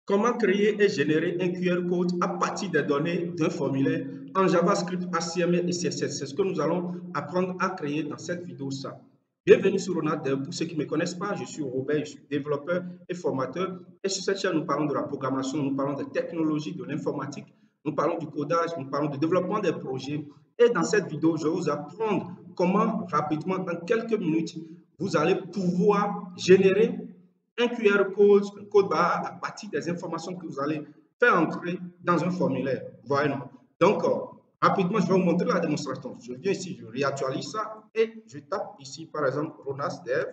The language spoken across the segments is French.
Comment créer et générer un QR code à partir des données d'un formulaire en JavaScript, HTML et CSS? C'est ce que nous allons apprendre à créer dans cette vidéo. Bienvenue sur Ronald Dev. Pour ceux qui ne me connaissent pas, je suis Robert, je suis développeur et formateur. Et sur cette chaîne, nous parlons de la programmation, nous parlons des technologies, de l'informatique, nous parlons du codage, nous parlons du développement des projets. Et dans cette vidéo, je vais vous apprendre comment rapidement, en quelques minutes, vous allez pouvoir générer un QR code, un code barre à partir des informations que vous allez faire entrer dans un formulaire. Voilà. Donc, rapidement, je vais vous montrer la démonstration. Je viens ici, je réactualise ça et je tape ici, par exemple, Ronas Dev.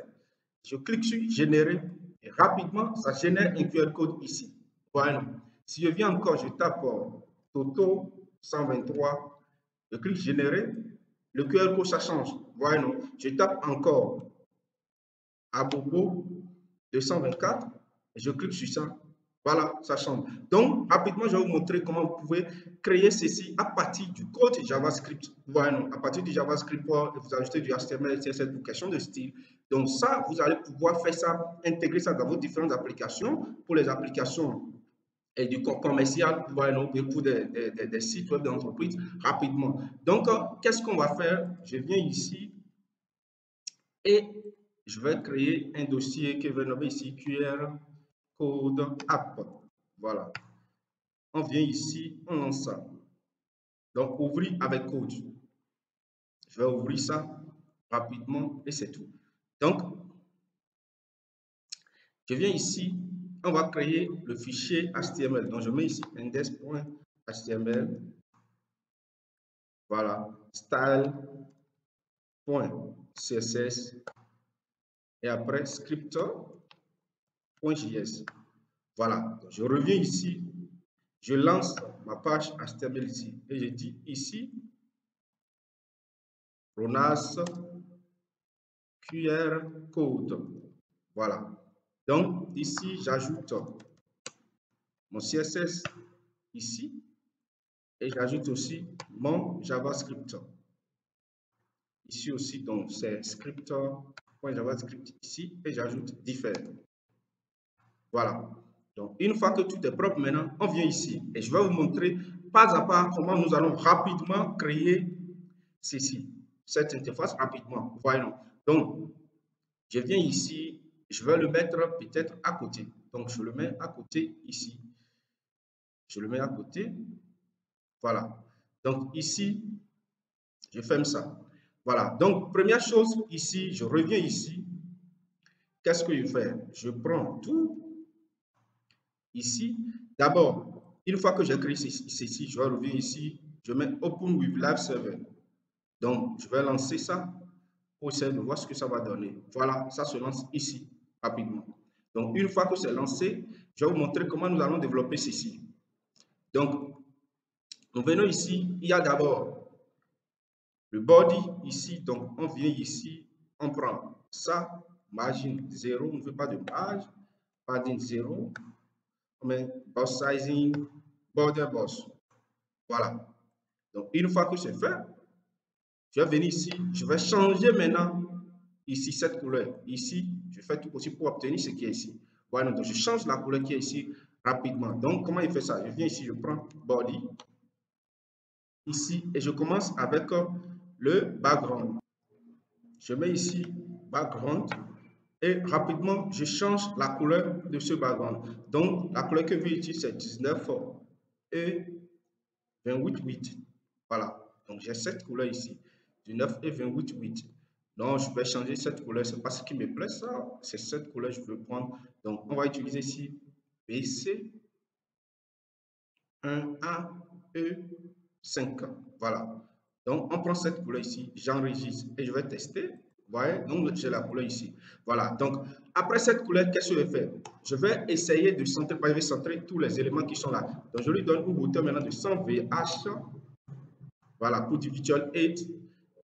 Je clique sur Générer et rapidement, ça génère un QR code ici. Voilà. Si je viens encore, je tape Toto 123, je clique Générer, le QR code, ça change. Voilà. Je tape encore Abobo 224, je clique sur ça. Voilà, ça change. Donc, rapidement, je vais vous montrer comment vous pouvez créer ceci à partir du code JavaScript. Voilà, à partir du JavaScript, vous ajoutez du HTML, CSS pour question de style. Donc, ça, vous allez pouvoir faire ça, intégrer ça dans vos différentes applications. Pour les applications et du commercial, voilà, pour des sites web d'entreprise, rapidement. Donc, qu'est-ce qu'on va faire? Je viens ici et je vais créer un dossier que je vais nommer ici QR code app. Voilà. On vient ici, on lance ça. Donc, ouvrir avec code. Je vais ouvrir ça rapidement et c'est tout. Donc, je viens ici, on va créer le fichier HTML. Donc, je mets ici index.html. Voilà. Style.css. Et après, scriptor.js. Voilà. Donc, je reviens ici. Je lance ma page HTML ici et je dis ici Ronas QR code. Voilà. Donc ici j'ajoute mon CSS ici et j'ajoute aussi mon JavaScript. Ici aussi donc c'est scriptor.javascript ici et j'ajoute différents. Voilà. Donc, une fois que tout est propre, maintenant, on vient ici et je vais vous montrer pas à pas comment nous allons rapidement créer ceci, cette interface rapidement. Voyons. Donc, je viens ici, je vais le mettre peut-être à côté. Donc, je le mets à côté ici. Je le mets à côté. Voilà. Donc, ici, je ferme ça. Voilà. Donc, première chose, ici, je reviens ici. Qu'est-ce que je fais? Je prends tout ici. D'abord, une fois que j'ai créé ceci, je vais revenir ici. Je mets Open with Live Server. Donc, je vais lancer ça pour essayer de voir ce que ça va donner. Voilà, ça se lance ici, rapidement. Donc, une fois que c'est lancé, je vais vous montrer comment nous allons développer ceci. Donc, nous venons ici. Il y a d'abord le body ici. Donc, on vient ici. On prend ça, margin 0. On ne veut pas de marge. Padding 0. On met box sizing, border box. Voilà. Donc, une fois que c'est fait, je vais venir ici. Je vais changer maintenant ici cette couleur. Ici, je fais tout possible pour obtenir ce qui est ici. Voilà, donc je change la couleur qui est ici rapidement. Donc, comment il fait ça? Je viens ici, je prends body ici et je commence avec le background. Je mets ici background et rapidement, je change la couleur de ce background. Donc, la couleur que je vais utiliser, c'est 19 et 28,8. Voilà, donc j'ai cette couleur ici, 19 et 28,8. Donc, je vais changer cette couleur, c'est pas ce qui me plaît, ça, c'est cette couleur que je veux prendre. Donc, on va utiliser ici BC 1AE5. Voilà. Donc, on prend cette couleur ici, j'enregistre et je vais tester. Vous voyez, donc j'ai la couleur ici. Voilà. Donc, après cette couleur, qu'est-ce que je vais faire? Je vais essayer de centrer, je vais centrer tous les éléments qui sont là. Donc, je lui donne une hauteur maintenant de 100 VH. Voilà, pour du Virtual 8.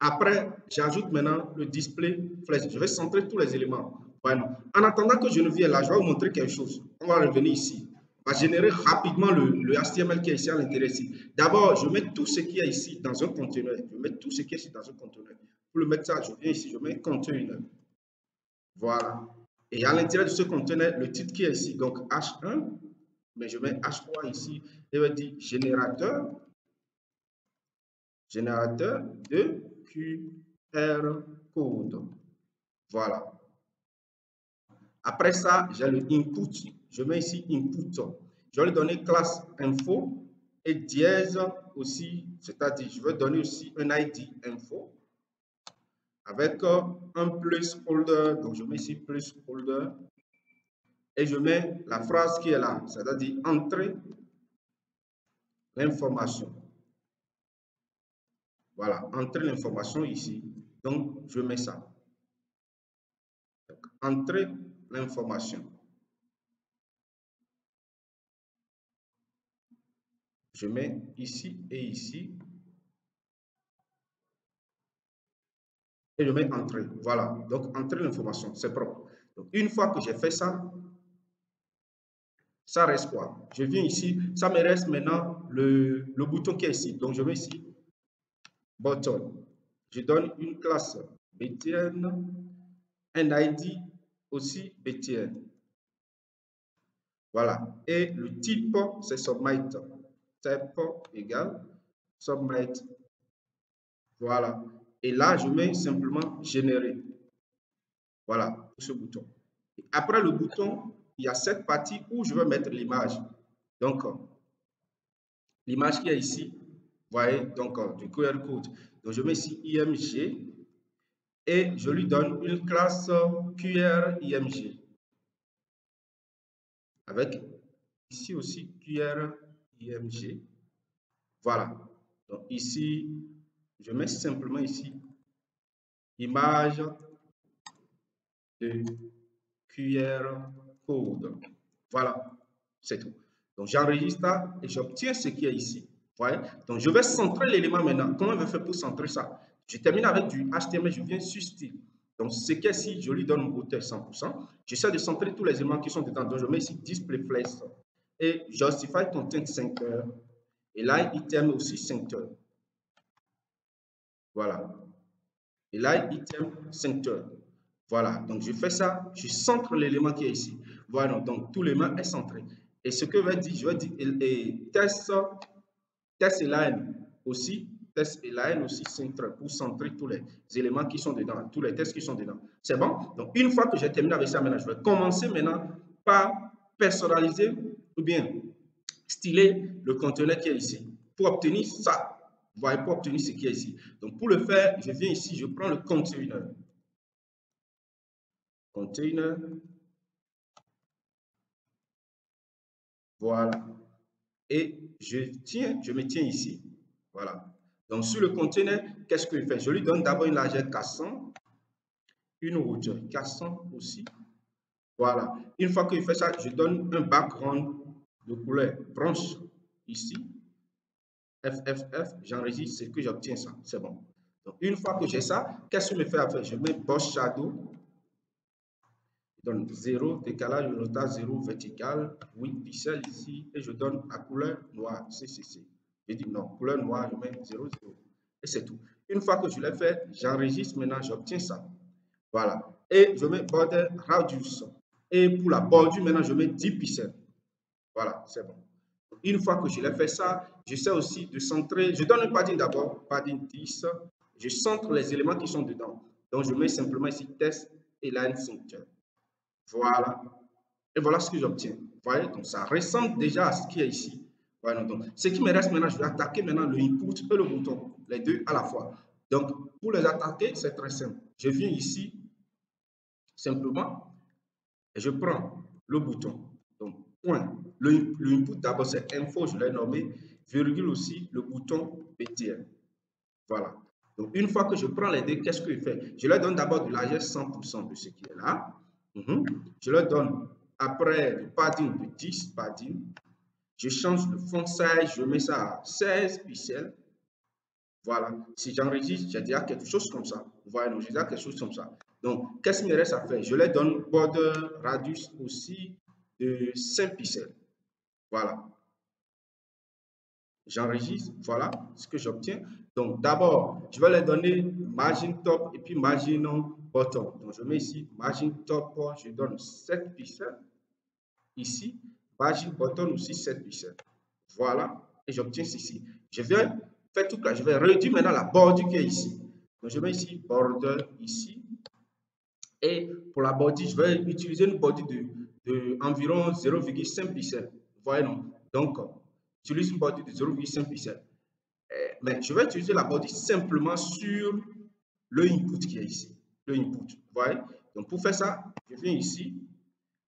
Après, j'ajoute maintenant le display flash. Je vais centrer tous les éléments. Voilà. En attendant que je ne vienne là, je vais vous montrer quelque chose. On va revenir ici. On va générer rapidement le HTML qui est ici à l'intérieur ici. D'abord, je mets tout ce qui est ici dans un conteneur. Je mets tout ce qui est ici dans un conteneur. Pour le mettre ça, je viens ici, je mets conteneur. Voilà. Et à l'intérieur de ce conteneur, le titre qui est ici, donc H1, mais je mets H3 ici et je dis générateur de QR code. Voilà. Après ça, j'ai le input. Je mets ici input. Je vais lui donner classe info et dièse aussi, c'est-à-dire je vais donner aussi un ID info avec un placeholder. Donc je mets ici placeholder et je mets la phrase qui est là, c'est-à-dire entrer l'information. Voilà, entrer l'information ici. Donc je mets ça. Donc, entrer l'information. Je mets ici et ici. Et je mets entrer. Voilà. Donc, entrer l'information. C'est propre. Donc, une fois que j'ai fait ça, ça reste quoi? Je viens ici. Ça me reste maintenant le bouton qui est ici. Donc, je mets ici button. Je donne une classe BTN, un ID aussi BTN. Voilà. Et le type, c'est submit. Type égale submit. Voilà. Et là, je mets simplement générer. Voilà, pour ce bouton. Et après le bouton, il y a cette partie où je vais mettre l'image. Donc, l'image qui est ici, vous voyez, donc du QR code. Donc, je mets ici IMG et je lui donne une classe QR IMG. Avec ici aussi QR IMG. Voilà. Donc, ici, je mets simplement ici image de QR code. Voilà, c'est tout. Donc, j'enregistre ça et j'obtiens ce qui est ici. Voyez? Donc, je vais centrer l'élément maintenant. Comment je vais faire pour centrer ça? Je termine avec du HTML, je viens sur style. Donc, ce qui est ici, je lui donne une hauteur 100%. J'essaie de centrer tous les éléments qui sont dedans. Donc, je mets ici display place et justify content center. Et là, item aussi center. Voilà. Et là, item center. Voilà, donc je fais ça, je centre l'élément qui est ici. Voilà, donc tout l'élément est centré. Et ce que je vais dire, je vais dire test align aussi, test align aussi centre pour centrer tous les éléments qui sont dedans, tous les tests qui sont dedans. C'est bon? Donc une fois que j'ai terminé avec ça, maintenant, je vais commencer maintenant par personnaliser ou bien styler le conteneur qui est ici pour obtenir ça. Vous voyez, pour obtenir ce qui est ici. Donc pour le faire, je viens ici, je prends le container. Container. Voilà. Et je me tiens ici. Voilà. Donc, sur le conteneur, qu'est-ce que je fais? Je lui donne d'abord une largeur 400, une hauteur 400 aussi. Voilà. Une fois que je fais ça, je donne un background de couleur blanche ici. FFF, j'enregistre ce que j'obtiens ça. C'est bon. Donc, une fois que j'ai ça, qu'est-ce que je me fais à faire? Je mets Boss Shadow. Je donne 0, décalage horizontal 0, vertical, 8 pixels ici, et je donne la couleur noire, CCC. Je dis non, couleur noire, je mets 0, 0. Et c'est tout. Une fois que je l'ai fait, j'enregistre, maintenant j'obtiens ça. Voilà. Et je mets border radius. Et pour la bordure, maintenant je mets 10 pixels. Voilà, c'est bon. Une fois que je l'ai fait ça, j'essaie aussi de centrer. Je donne un padding d'abord, padding 10. Je centre les éléments qui sont dedans. Donc je mets simplement ici test et line center. Voilà. Et voilà ce que j'obtiens. Vous voyez, donc ça ressemble déjà à ce qui est ici. Voilà, donc ce qui me reste maintenant, je vais attaquer maintenant le input et le bouton, les deux à la fois. Donc, pour les attaquer, c'est très simple. Je viens ici, simplement, et je prends le bouton. Donc, point. Le input d'abord, c'est info, je l'ai nommé, virgule aussi, le bouton BTN. Voilà. Donc, une fois que je prends les deux, qu'est-ce que je fais? Je leur donne d'abord de largeur 100% de ce qui est là. Je leur donne après le padding de 10 padding. Je change le font size, je mets ça à 16 pixels. Voilà. Si j'enregistre, j'ai déjà quelque chose comme ça. Vous voyez, j'ai déjà quelque chose comme ça. Donc, qu'est-ce qu'il me reste à faire? Je leur donne border radius aussi de 5 pixels. Voilà. J'enregistre, voilà ce que j'obtiens. Donc, d'abord, je vais les donner margin top et puis margin bottom. Donc, je mets ici margin top, je donne 7 pixels ici. margin button aussi 7 pixels. Voilà, et j'obtiens ceci. Je vais faire tout là, je vais réduire maintenant la bordure qui est ici. Donc je mets ici border ici. Et pour la bordure, je vais utiliser une bordure de environ 0,5 pixels. Vous voyez, non? Donc, j'utilise une bordure de 0,5 pixels. Mais je vais utiliser la bordure simplement sur le input qui est ici. Le input, vous voyez? Donc, pour faire ça, je viens ici,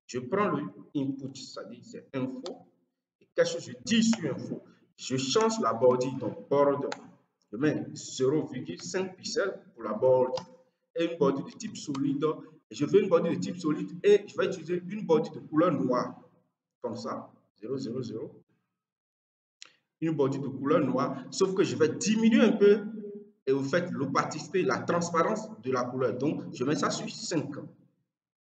je prends le input, c'est-à-dire c'est info. Et qu'est-ce que je dis sur info? Je change la bordure, donc border. Je mets 0,5 pixels pour la bordure et une bordure de type solide. Et je veux une bordure de type solide et je vais utiliser une bordure de couleur noire. Comme ça, 0, 0, 0. Une bordure de couleur noire, sauf que je vais diminuer un peu et vous faites l'opacité, la transparence de la couleur. Donc, je mets ça sur 5.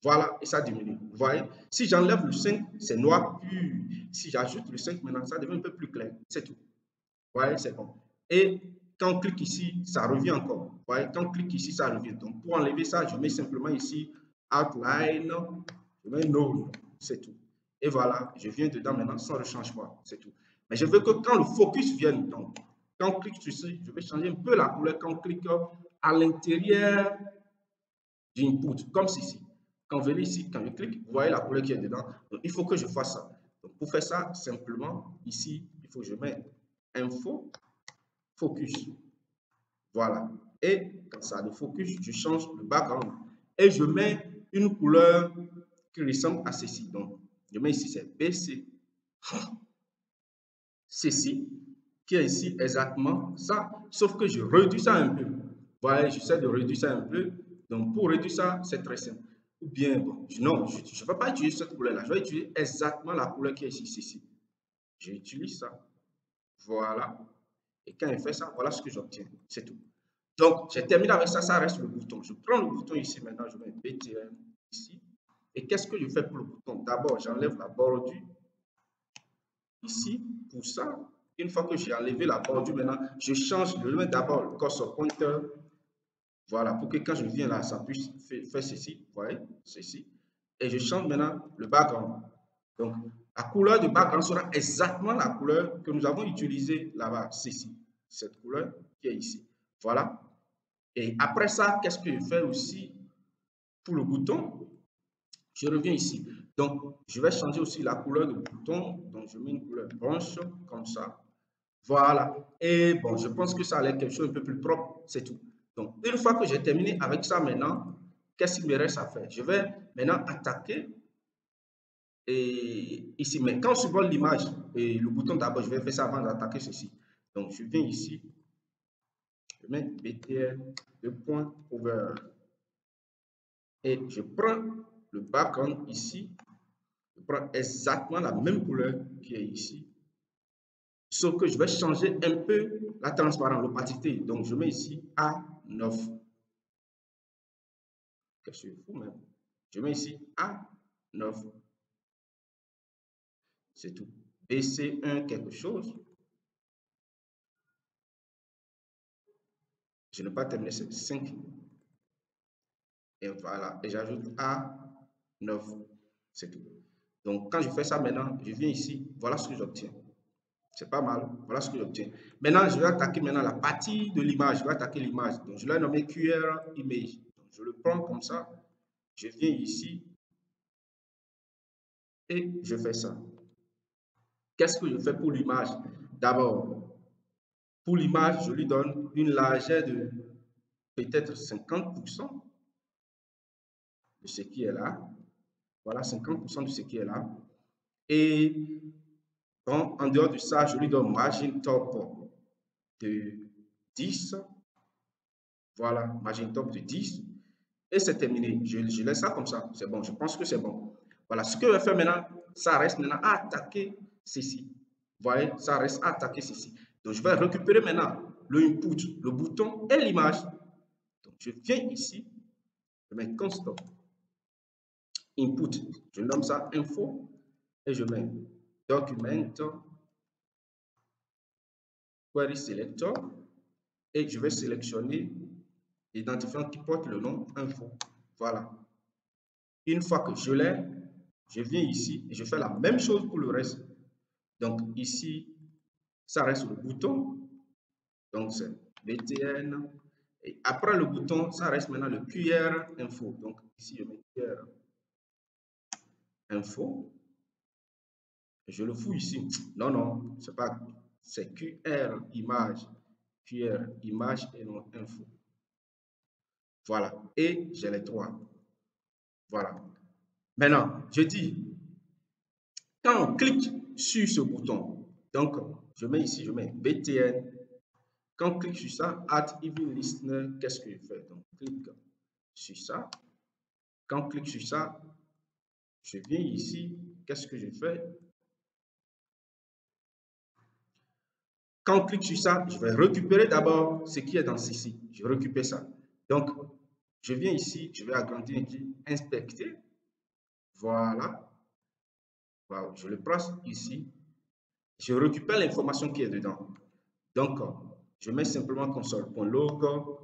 Voilà, et ça diminue. Vous voyez, si j'enlève le 5, c'est noir pur. Si j'ajoute le 5, maintenant, ça devient un peu plus clair. C'est tout. Vous voyez, c'est bon. Et quand on clique ici, ça revient encore. Vous voyez, quand on clique ici, ça revient. Donc, pour enlever ça, je mets simplement ici Outline, je mets None, c'est tout. Et voilà, je viens dedans maintenant sans le changement, c'est tout. Mais je veux que quand le focus vienne, donc, quand on clique ici, je vais changer un peu la couleur quand on clique à l'intérieur du input, comme ceci. Quand vous venez ici, quand je clique, vous voyez la couleur qui est dedans. Donc, il faut que je fasse ça. Donc, pour faire ça, simplement, ici, il faut que je mette Info, Focus. Voilà. Et quand ça a le focus, je change le background. Et je mets une couleur qui ressemble à ceci. Donc, je mets ici, c'est BC. Ceci, qui est ici exactement ça. Sauf que je réduis ça un peu. Voilà, j'essaie de réduire ça un peu. Donc, pour réduire ça, c'est très simple. Ou bien, bon, non, je ne vais pas utiliser cette couleur-là. Je vais utiliser exactement la couleur qui est ici, ceci. J'utilise ça. Voilà. Et quand je fais ça, voilà ce que j'obtiens. C'est tout. Donc, j'ai terminé avec ça, ça reste le bouton. Je prends le bouton ici maintenant, je mets BTN ici. Et qu'est-ce que je fais pour le bouton? D'abord, j'enlève la bordure ici pour ça. Une fois que j'ai enlevé la bordure, maintenant, je change, je mets d'abord le cursor pointer. Voilà, pour que quand je viens là, ça puisse faire ceci. Vous voyez, ceci. Et je change maintenant le background. Donc, la couleur de background sera exactement la couleur que nous avons utilisée là-bas, ceci. Cette couleur qui est ici. Voilà. Et après ça, qu'est-ce que je fais aussi pour le bouton? Je reviens ici. Donc, je vais changer aussi la couleur du bouton. Donc, je mets une couleur blanche, comme ça. Voilà. Et bon, je pense que ça a l'air quelque chose un peu plus propre. C'est tout. Donc, une fois que j'ai terminé avec ça maintenant, qu'est-ce qu'il me reste à faire? Je vais maintenant attaquer et ici. Mais quand je vois l'image et le bouton d'abord, je vais faire ça avant d'attaquer ceci. Donc, je viens ici. Je mets BTN, 2.over. Et je prends le background ici, je prends exactement la même couleur qui est ici, sauf que je vais changer un peu la transparence, l'opacité. Donc, je mets ici A9. Qu'est-ce que je fous même? Je mets ici A9. C'est tout. BC1 quelque chose. Je n'ai pas terminé, c'est 5. Et voilà. Et j'ajoute A9. C'est tout. Donc, quand je fais ça maintenant, je viens ici. Voilà ce que j'obtiens. C'est pas mal. Voilà ce que j'obtiens. Maintenant, je vais attaquer maintenant la partie de l'image. Je vais attaquer l'image. Donc, je l'ai nommé QR Image. Donc, je le prends comme ça. Je viens ici et je fais ça. Qu'est-ce que je fais pour l'image? D'abord, pour l'image, je lui donne une largeur de peut-être 50% de ce qui est là. Voilà, 50% de ce qui est là. Et bon, en dehors de ça, je lui donne margin top de 10. Voilà, margin top de 10. Et c'est terminé. Je laisse ça comme ça. C'est bon. Je pense que c'est bon. Voilà. Ce que je vais faire maintenant, ça reste maintenant à attaquer ceci. Vous voyez, ça reste à attaquer ceci. Donc, je vais récupérer maintenant le input, le bouton et l'image. Donc, je viens ici. Je mets constant input. Je nomme ça info. Et je mets document query selector. Et je vais sélectionner l'identifiant qui porte le nom info. Voilà. Une fois que je l'ai, Je viens ici et je fais la même chose pour le reste. Donc ici, ça reste le bouton. Donc c'est BTN. Et après le bouton, ça reste maintenant le QR info. Donc ici, je mets QR info. Je le fous ici. Non, non, c'est pas. C'est QR image. QR image et non info. Voilà. Et j'ai les trois. Voilà. Maintenant, je dis, quand on clique sur ce bouton, donc je mets ici, je mets BTN. Quand on clique sur ça, Add Even Listener, qu'est-ce que je fais? Donc, clique sur ça. Quand on clique sur ça, je viens ici, qu'est-ce que je fais? Quand on clique sur ça, je vais récupérer d'abord ce qui est dans ceci. Je récupère ça. Donc, je viens ici, je vais agrandir ici, inspecter. Voilà. Voilà. Je le place ici. Je récupère l'information qui est dedans. Donc, je mets simplement console.log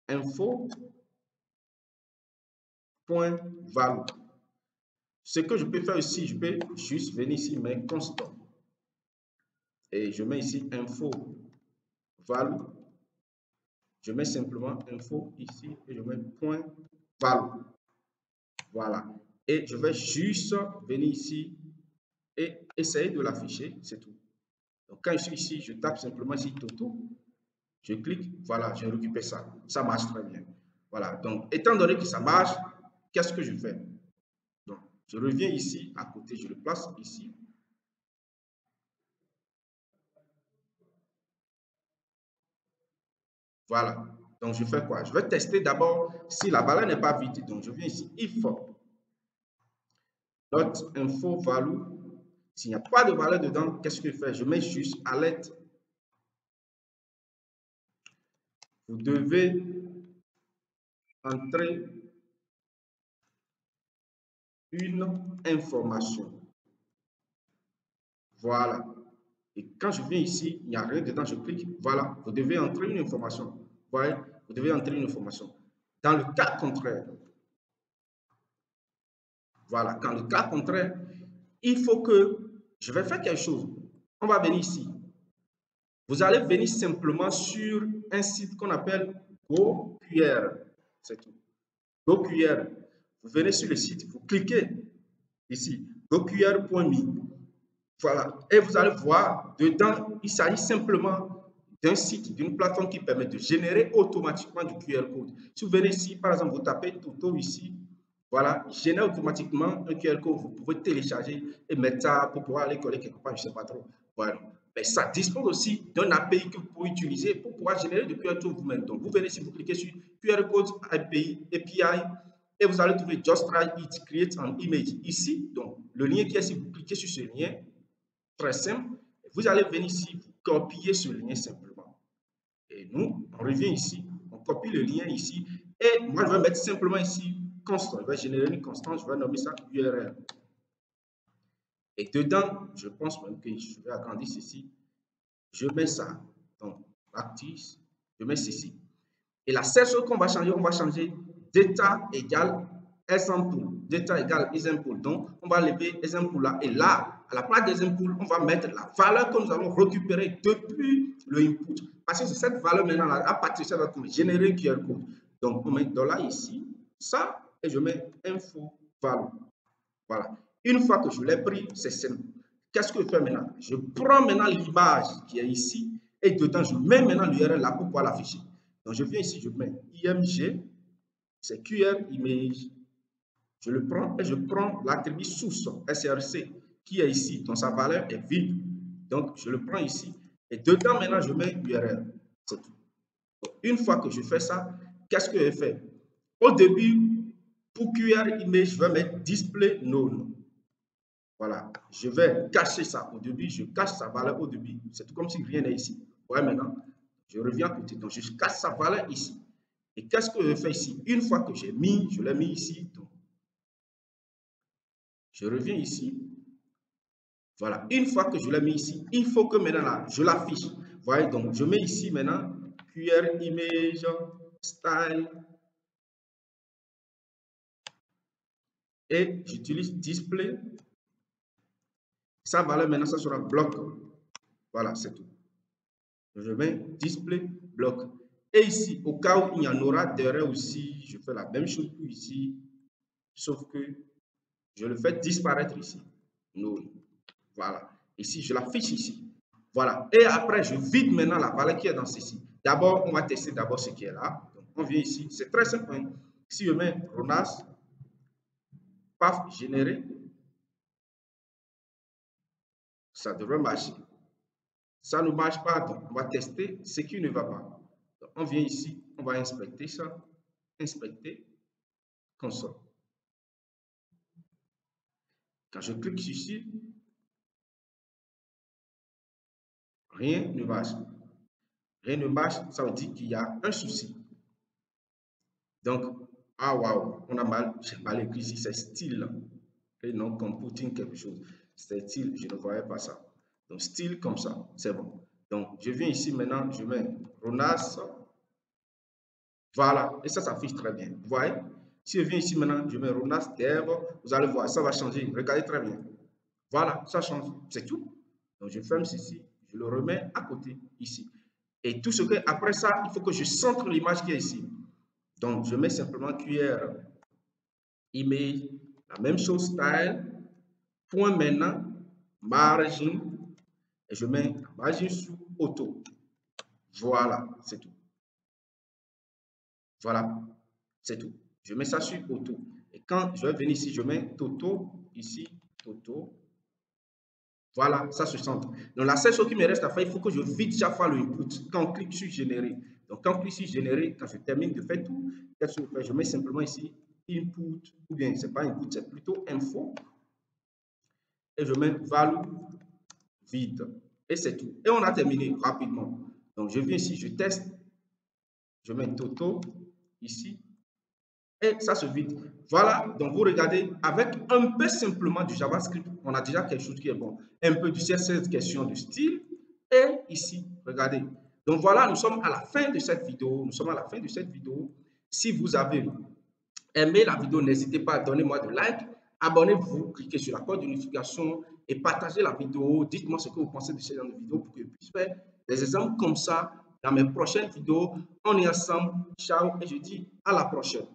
info.value. Ce que je peux faire ici, je peux juste venir ici, mettre constant. Et je mets ici info value. Je mets simplement info ici et je mets point value. Voilà. Et je vais juste venir ici et essayer de l'afficher, c'est tout. Donc quand je suis ici, je tape simplement ici Toto. Je clique, voilà, je récupère ça. Ça marche très bien. Voilà. Donc, étant donné que ça marche, qu'est-ce que je fais? Donc, je reviens ici à côté, je le place ici. Voilà. Donc, je fais quoi? Je vais tester d'abord si la valeur n'est pas vide. Donc, je viens ici, if dot info value. S'il n'y a pas de valeur dedans, qu'est-ce que je fais? Je mets juste alerte. Vous devez entrer une information. Voilà. Et quand je viens ici, il n'y a rien dedans, je clique. Voilà, vous devez entrer une information. Vous voyez, vous devez entrer une information. Dans le cas contraire, voilà, dans le cas contraire, il faut que je vais faire quelque chose. On va venir ici. Vous allez venir simplement sur un site qu'on appelle GoQR. C'est tout. GoQR. Vous venez sur le site, vous cliquez ici, goqr.me. Voilà. Et vous allez voir, dedans, il s'agit simplement d'un site, d'une plateforme qui permet de générer automatiquement du QR code. Si vous venez ici, par exemple, vous tapez Toto ici, voilà, il génère automatiquement un QR code. Vous pouvez télécharger et mettre ça pour pouvoir aller coller quelque part, je ne sais pas trop. Voilà. Mais ça dispose aussi d'un API que vous pouvez utiliser pour pouvoir générer du QR code vous-même. Donc, vous venez ici, vous cliquez sur QR code API, et vous allez trouver Just Try It, Create an Image. Ici, donc, le lien qui est ici, vous cliquez sur ce lien. Très simple. Vous allez venir ici, vous copiez ce lien simplement. Et nous, on revient ici, on copie le lien ici. Et moi, je vais mettre simplement ici constant. Je vais générer une constante, je vais nommer ça URL. Et dedans, je pense même que je vais agrandir ceci. Je mets ça. Donc, practice, je mets ceci. Et la seule chose qu'on va changer, on va changer data égale example. Data égale example. Donc, on va lever example là. Et là, à la place d'example, on va mettre la valeur que nous allons récupérer depuis le input. Parce que c'est cette valeur maintenant là, à partir de ça, va générer un QR code. Donc, on met $, ici, ça, et je mets info value. Voilà. Une fois que je l'ai pris, c'est simple. Qu'est-ce que je fais maintenant? Je prends maintenant l'image qui est ici et dedans, je mets maintenant l'URL là pour pouvoir l'afficher. Donc, je viens ici, je mets IMG, c'est QR Image. Je le prends et je prends l'attribut source SRC qui est ici. Donc, sa valeur est vide. Donc, je le prends ici. Et dedans, maintenant, je mets l'URL. C'est tout. Donc, une fois que je fais ça, qu'est-ce que je fais? Au début, pour QR Image, je vais mettre Display None. Voilà, je vais cacher ça au début, je cache sa valeur au début. C'est tout comme si rien n'est ici. Ouais, maintenant, je reviens à côté. Donc, je cache sa valeur ici. Et qu'est-ce que je fais ici? Une fois que j'ai mis, je l'ai mis ici. Donc, je reviens ici. Voilà, une fois que je l'ai mis ici, il faut que maintenant, là, je l'affiche. Vous voyez, donc, je mets ici maintenant QR Image, Style. et j'utilise display. Sa valeur maintenant, ça sera bloc. Voilà, c'est tout. Je mets display bloc. Et ici, au cas où il y en aura d'erreur aussi, je fais la même chose pour ici, sauf que je le fais disparaître ici. Non. Voilà. Ici, je l'affiche ici. Voilà. Et après, je vide maintenant la valeur qui est dans ceci. D'abord, on va tester d'abord ce qui est là. Donc, on vient ici. C'est très simple. Hein. Si je mets Ronas, paf, générer, ça devrait marcher. Ça ne marche pas, donc on va tester ce qui ne va pas. Donc, on vient ici, on va inspecter ça. Inspecter, console. Quand je clique ici, rien ne marche. Rien ne marche, ça veut dire qu'il y a un souci. Donc, ah waouh, on a mal, j'ai mal écrit ici, c'est style. Et non computing quelque chose. C'est style, je ne voyais pas ça. Donc, style comme ça, c'est bon. Donc, je viens ici maintenant, je mets Ronas. Voilà, et ça s'affiche très bien. Vous voyez? Si je viens ici maintenant, je mets Ronas Dev, vous allez voir, ça va changer. Regardez très bien. Voilà, ça change, c'est tout. Donc, je ferme ceci, je le remets à côté, ici. Et tout ce que, après ça, il faut que je centre l'image qui est ici. Donc, je mets simplement QR, email, la même chose, style, point maintenant, margin, et je mets margin sous auto. Voilà, c'est tout. Voilà, c'est tout. Je mets ça sur auto. Et quand je vais venir ici, je mets Toto, ici, Toto. Voilà, ça se centre. Donc, la seule chose qui me reste à faire, il faut que je vide chaque fois le input quand on clique sur générer. Donc, quand on clique sur générer, quand je termine de faire tout, qu'est-ce que je fais? Je mets simplement ici input, ou bien c'est pas input, c'est plutôt info. Et je mets value vide. Et c'est tout. Et on a terminé rapidement. Donc, je viens ici, je teste. Je mets Toto ici. Et ça se vide. Voilà, donc vous regardez, avec un peu simplement du JavaScript, on a déjà quelque chose qui est bon. Un peu du CSS, question de style. Et ici, regardez. Donc voilà, nous sommes à la fin de cette vidéo. Nous sommes à la fin de cette vidéo. Si vous avez aimé la vidéo, n'hésitez pas à donner moi de like. Abonnez-vous, cliquez sur la cloche de notification et partagez la vidéo. Dites-moi ce que vous pensez de ce genre de vidéo pour que je puisse faire des exemples comme ça dans mes prochaines vidéos. On est ensemble. Ciao et je dis à la prochaine.